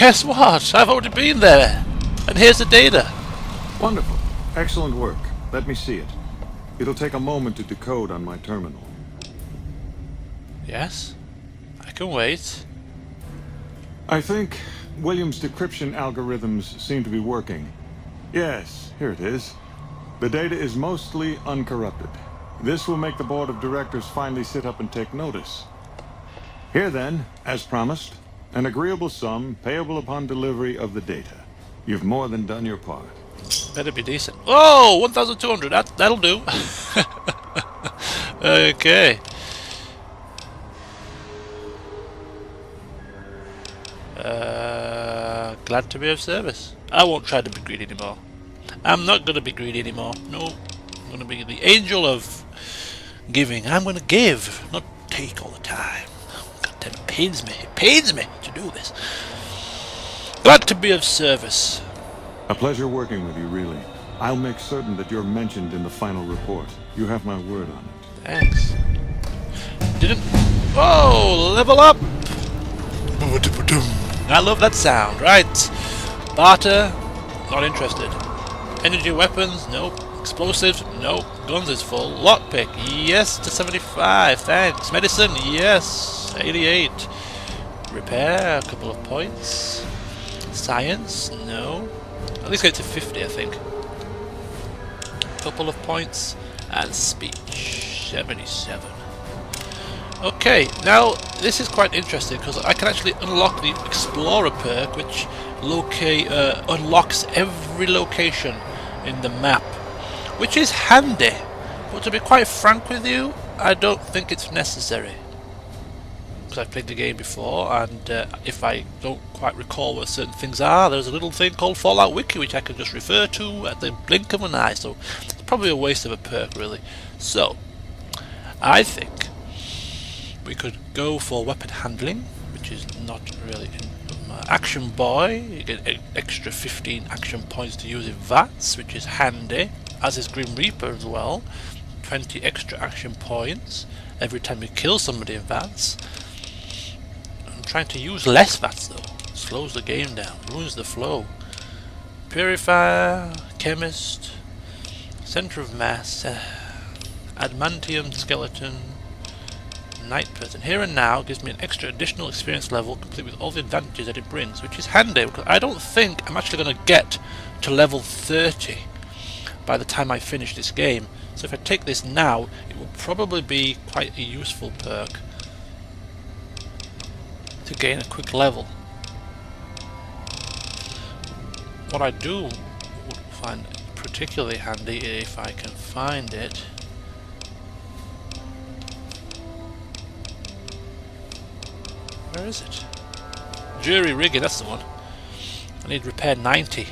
guess what? I've already been there. And here's the data. Wonderful. Excellent work. Let me see it. It'll take a moment to decode on my terminal. Yes? I can wait. I think Williams' decryption algorithms seem to be working. Yes, here it is. The data is mostly uncorrupted. This will make the board of directors finally sit up and take notice. Here then, as promised, an agreeable sum payable upon delivery of the data. You've more than done your part. Better be decent. Oh, 1,200. That'll do. Okay. Glad to be of service. I won't try to be greedy anymore. I'm not going to be greedy anymore. No. I'm going to be the angel of giving. I'm going to give, not take all the time. God damn, it pains me. It pains me to do this. Glad to be of service. A pleasure working with you, really. I'll make certain that you're mentioned in the final report. You have my word on it. Thanks. Didn't... Oh, level up! I love that sound. Right. Barter, not interested. Energy weapons, nope. Explosives, nope. Guns is full. Lockpick, yes to 75, thanks. Medicine, yes. 88. Repair, a couple of points. Science, no. At least get to 50, I think. Couple of points. And speech, 77. Okay, now this is quite interesting because I can actually unlock the Explorer perk, which unlocks every location in the map, which is handy. But to be quite frank with you, I don't think it's necessary. Because I've played the game before, and if I don't quite recall what certain things are, there's a little thing called Fallout Wiki which I can just refer to at the blink of an eye, so it's probably a waste of a perk really. So, I think we could go for weapon handling, which is not really in Action Boy. You get an extra 15 action points to use in VATS, which is handy, as is Grim Reaper as well. 20 extra action points every time you kill somebody in VATS. I'm trying to use less VATS though. Slows the game down, ruins the flow. Purifier, Chemist, Center of Mass, Adamantium Skeleton, Night Person. Here and Now gives me an extra additional experience level complete with all the advantages that it brings, which is handy because I don't think I'm actually going to get to level 30 by the time I finish this game. So if I take this now, it will probably be quite a useful perk to gain a quick level. What I do find particularly handy, if I can find it, where is it? Jury rigging, that's the one. I need repair 90.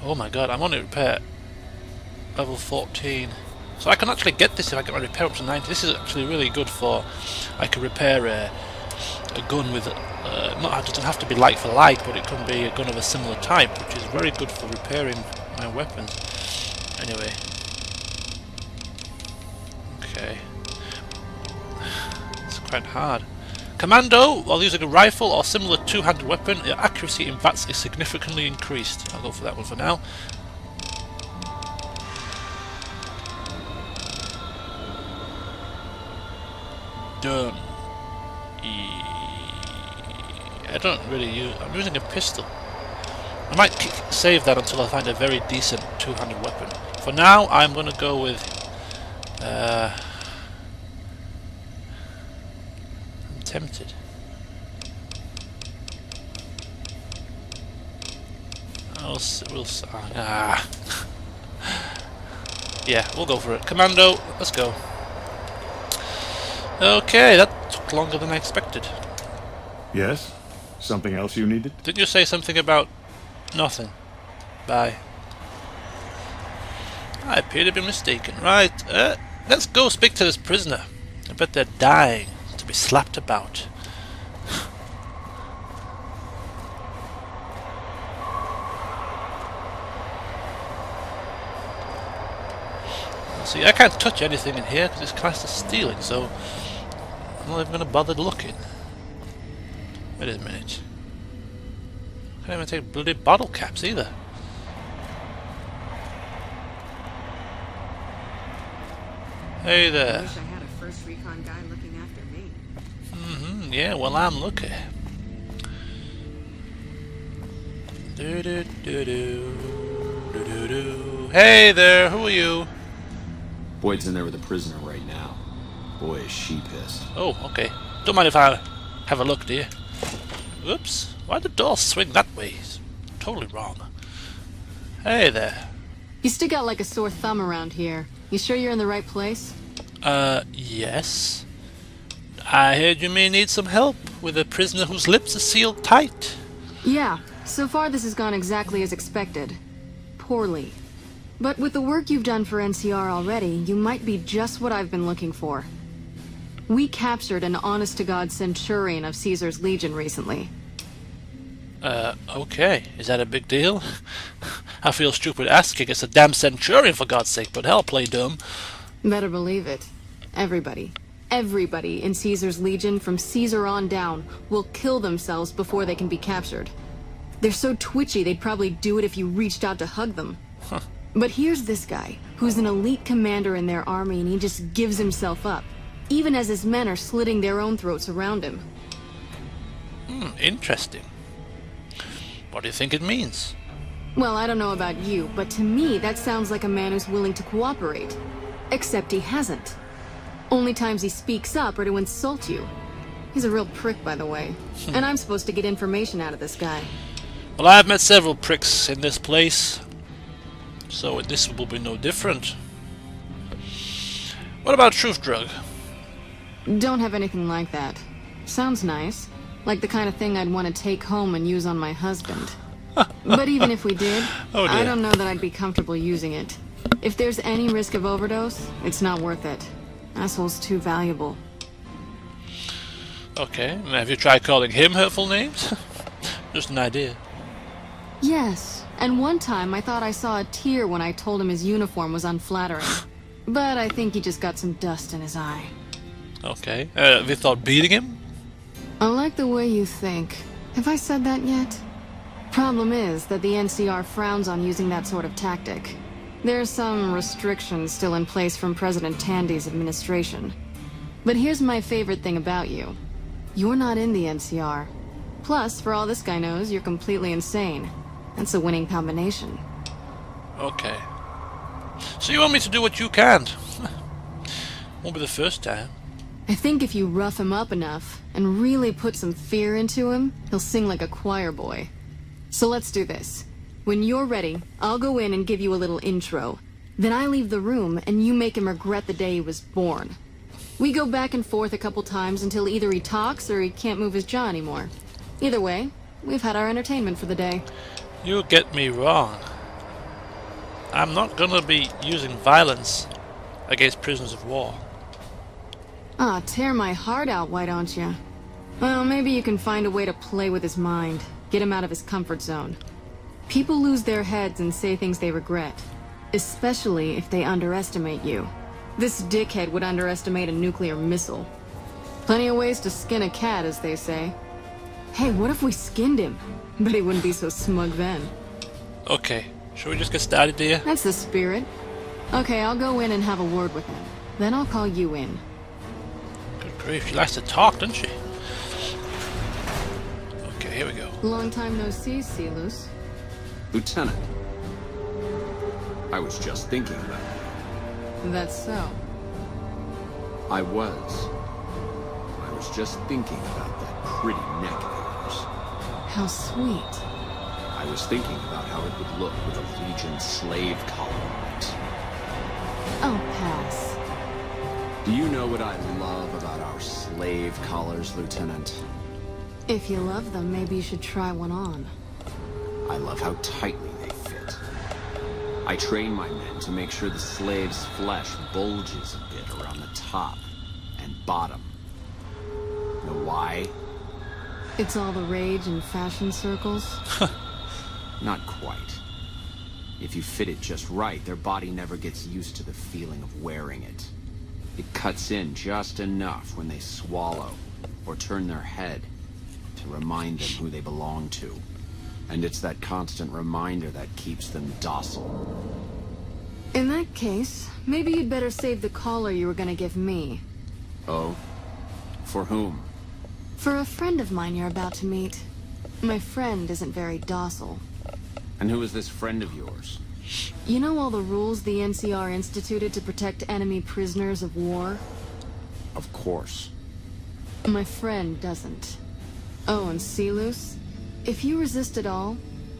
Oh my god, I'm on repair level 14. So I can actually get this if I get my repair up to 90. This is actually really good for... I can repair a gun with... it doesn't have to be like for like, but it can be a gun of a similar type, which is very good for repairing my weapons. Anyway. Okay. Quite hard. Commando, while using a rifle or similar two-handed weapon, your accuracy in VATS is significantly increased. I'll go for that one for now. Done. I don't really use... I'm using a pistol. I might save that until I find a very decent two-handed weapon. For now, I'm going to go with... tempted. Yeah, we'll go for it. Commando, let's go. Okay, that took longer than I expected. Yes? Something else you needed? Didn't you say something about nothing? Bye. I appear to be mistaken. Right, let's go speak to this prisoner. I bet they're dying to be slapped about. See, I can't touch anything in here because it's classed as stealing, so I'm not even going to bother looking. Wait a minute. Can't even take bloody bottle caps either. Hey I there. wish I had a first recon guy looking after me. Yeah, well, I'm lucky. Do do do do do do do. Hey there, who are you? Boyd's in there with a prisoner right now. Boy, is she pissed. Oh, okay. Don't mind if I have a look, do you? Oops. Why'd the door swing that way? It's totally wrong. Hey there. You stick out like a sore thumb around here. You sure you're in the right place? Yes. I heard you may need some help with a prisoner whose lips are sealed tight. Yeah. So far this has gone exactly as expected. Poorly. But with the work you've done for NCR already, you might be just what I've been looking for. We captured an honest-to-God centurion of Caesar's Legion recently. Okay. Is that a big deal? I feel stupid asking. It's a damn centurion, for God's sake, but hell, play dumb. Better believe it. Everybody in Caesar's Legion, from Caesar on down, will kill themselves before they can be captured. They're so twitchy they'd probably do it if you reached out to hug them. But here's this guy, who's an elite commander in their army, and he just gives himself up, even as his men are slitting their own throats around him. Interesting. What do you think it means? Well, I don't know about you, but to me that sounds like a man who's willing to cooperate. Except he hasn't. Only times he speaks up are to insult you. He's a real prick, by the way. And I'm supposed to get information out of this guy. Well, I've met several pricks in this place, so this will be no different. What about Truth Drug? Don't have anything like that. Sounds nice. Like the kind of thing I'd want to take home and use on my husband. But even if we did, Oh, dear. I don't know that I'd be comfortable using it. If there's any risk of overdose, it's not worth it. Asshole's too valuable. Okay, have you tried calling him hurtful names? Just an idea. Yes, and one time I thought I saw a tear when I told him his uniform was unflattering. But I think he just got some dust in his eye. Okay, have you thought beating him? I like the way you think. Have I said that yet? Problem is that the NCR frowns on using that sort of tactic. There's some restrictions still in place from President Tandy's administration. But here's my favorite thing about you. You're not in the NCR. Plus, for all this guy knows, you're completely insane. That's a winning combination. Okay. So you want me to do what you can't? Won't be the first time. I think if you rough him up enough, and really put some fear into him, he'll sing like a choir boy. So let's do this. When you're ready, I'll go in and give you a little intro. Then I leave the room, and you make him regret the day he was born. We go back and forth a couple times until either he talks or he can't move his jaw anymore. Either way, we've had our entertainment for the day. You get me wrong. I'm not gonna be using violence against prisoners of war. Ah, tear my heart out, why don't you? Well, maybe you can find a way to play with his mind. Get him out of his comfort zone. People lose their heads and say things they regret. Especially if they underestimate you. This dickhead would underestimate a nuclear missile. Plenty of ways to skin a cat, as they say. Hey, what if we skinned him? Bet he wouldn't be so smug then. Okay, shall we just get started, dear? That's the spirit. Okay, I'll go in and have a word with him. Then I'll call you in. Good grief, she likes to talk, doesn't she? Okay, here we go. Long time no see, Celus. Lieutenant, I was just thinking about you. That's so. I was just thinking about that pretty neck of yours. How sweet. I was thinking about how it would look with a Legion slave collar on it. Oh, pass. Do you know what I love about our slave collars, Lieutenant? If you love them, maybe you should try one on. I love how tightly they fit. I train my men to make sure the slave's flesh bulges a bit around the top and bottom. Know why? It's all the rage in fashion circles. Not quite. If you fit it just right, their body never gets used to the feeling of wearing it. It cuts in just enough when they swallow or turn their head to remind them who they belong to. And it's that constant reminder that keeps them docile. In that case, maybe you'd better save the collar you were gonna give me. Oh? For whom? For a friend of mine you're about to meet. My friend isn't very docile. And who is this friend of yours? You know all the rules the NCR instituted to protect enemy prisoners of war? Of course. My friend doesn't. Oh, and Silus? If you resist at all,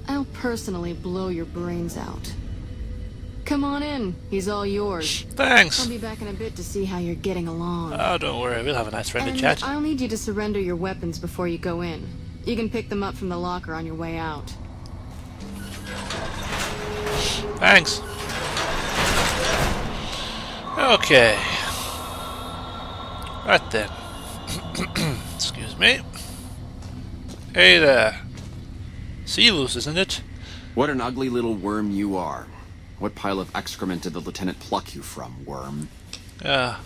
I'll personally blow your brains out. Come on in. He's all yours. Thanks. I'll be back in a bit to see how you're getting along. Oh, don't worry. We'll have a nice friendly And chat. I'll need you to surrender your weapons before you go in. You can pick them up from the locker on your way out. Thanks. Okay. Right then. Excuse me. Hey there. Silus, isn't it? What an ugly little worm you are. What pile of excrement did the lieutenant pluck you from, worm? I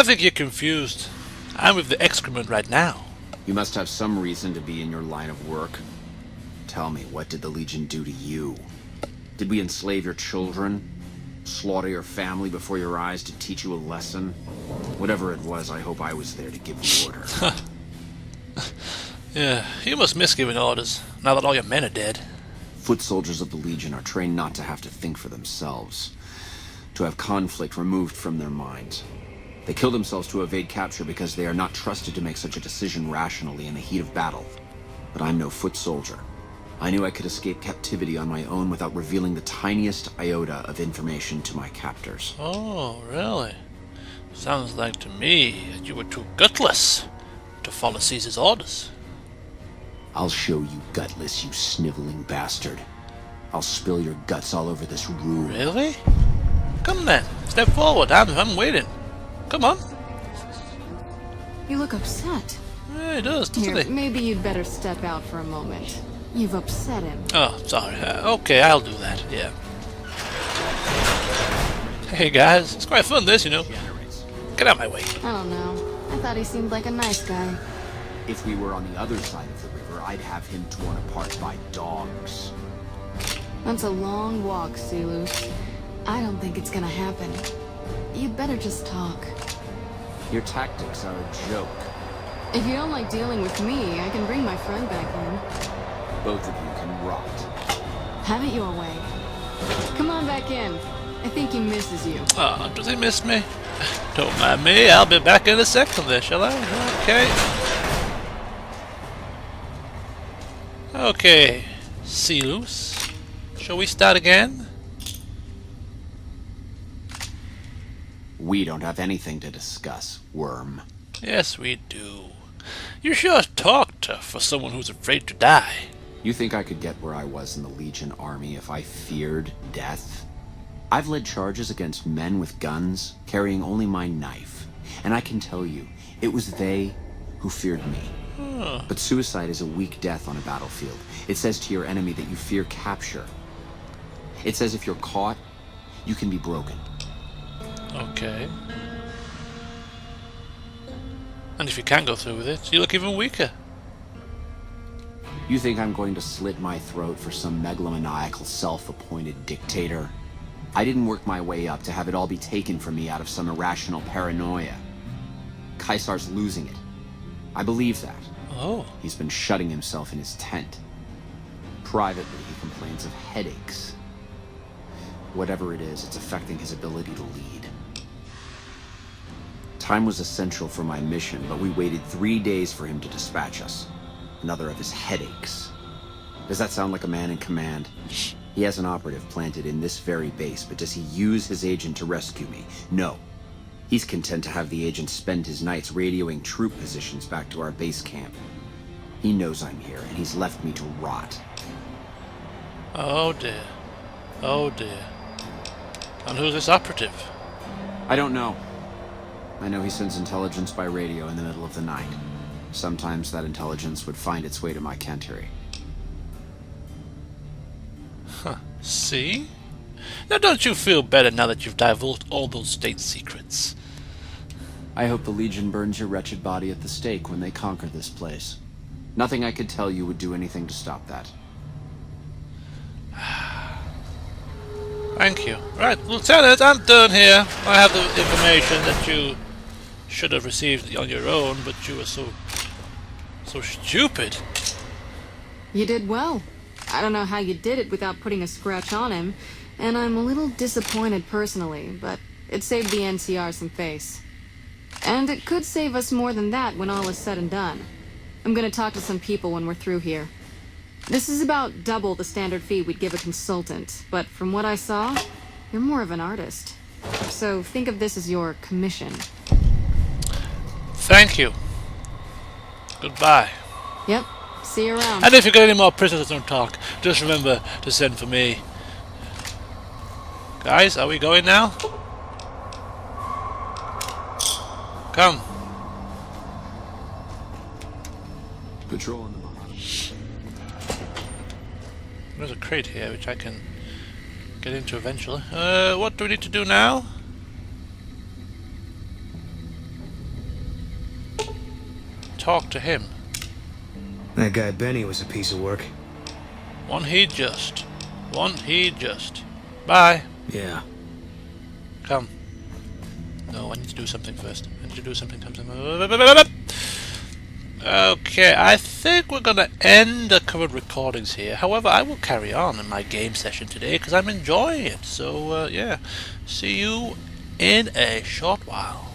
think you're confused. I'm with the excrement right now. You must have some reason to be in your line of work. Tell me, what did the Legion do to you? Did we enslave your children? Slaughter your family before your eyes to teach you a lesson? Whatever it was, I hope I was there to give the order. Yeah, you must miss giving orders, now that all your men are dead. Foot soldiers of the Legion are trained not to have to think for themselves, to have conflict removed from their minds. They kill themselves to evade capture because they are not trusted to make such a decision rationally in the heat of battle. But I'm no foot soldier. I knew I could escape captivity on my own without revealing the tiniest iota of information to my captors. Oh, really? Sounds like to me that you were too gutless to follow Caesar's orders. I'll show you gutless, you sniveling bastard. I'll spill your guts all over this room. Really? Come then, step forward. I'm waiting. Come on. You look upset. Yeah, he does, doesn't Here, he? maybe you'd better step out for a moment. You've upset him. Oh, sorry. Okay, I'll do that. Yeah. Hey guys, it's quite fun this, you know. Get out of my way. I don't know. I thought he seemed like a nice guy. If we were on the other side of the river, I'd have him torn apart by dogs. That's a long walk, Silus. I don't think it's gonna happen. You'd better just talk. Your tactics are a joke. If you don't like dealing with me, I can bring my friend back in. Both of you can rot. Have it your way. Come on back in. I think he misses you. Oh, does he miss me? Don't mind me. I'll be back in a second there, shall I? Okay. Okay. Silus. Shall we start again? We don't have anything to discuss, worm. Yes, we do. You sure talk tough for someone who's afraid to die. You think I could get where I was in the Legion army if I feared death? I've led charges against men with guns, carrying only my knife. And I can tell you, it was they who feared me. But suicide is a weak death on a battlefield. It says to your enemy that you fear capture. It says if you're caught, you can be broken. Okay. And if you can't go through with it, you look even weaker. You think I'm going to slit my throat for some megalomaniacal self-appointed dictator? I didn't work my way up to have it all be taken from me out of some irrational paranoia. Caesar's losing it. I believe that. Oh. He's been shutting himself in his tent. Privately, he complains of headaches. Whatever it is, it's affecting his ability to lead. Time was essential for my mission, but we waited 3 days for him to dispatch us. Another of his headaches. Does that sound like a man in command? He has an operative planted in this very base, but does he use his agent to rescue me? No. He's content to have the agent spend his nights radioing troop positions back to our base camp. He knows I'm here, and he's left me to rot. Oh dear. Oh dear. And who's this operative? I don't know. I know he sends intelligence by radio in the middle of the night. Sometimes that intelligence would find its way to my cantery. See? Now don't you feel better now that you've divulged all those state secrets? I hope the Legion burns your wretched body at the stake when they conquer this place. Nothing I could tell you would do anything to stop that. Thank you. Right, Lieutenant, I'm done here. I have the information that you should have received on your own, but you were so stupid. You did well. I don't know how you did it without putting a scratch on him, and I'm a little disappointed personally, but it saved the NCR some face. And it could save us more than that when all is said and done. I'm gonna talk to some people when we're through here. This is about double the standard fee we'd give a consultant, but from what I saw, you're more of an artist. So think of this as your commission. Thank you. Goodbye. Yep, see you around. And if you get any more prisoners don't talk, just remember to send for me. Guys, are we going now? Come. Patrol in the box. There's a crate here which I can get into eventually. What do we need to do now? Talk to him. That guy Benny was a piece of work. One he just. Bye. Yeah. Come. No, I need to do something first. I need to do something. Okay, I think we're gonna end the current recordings here. However, I will carry on in my game session today because I'm enjoying it. So, yeah. See you in a short while.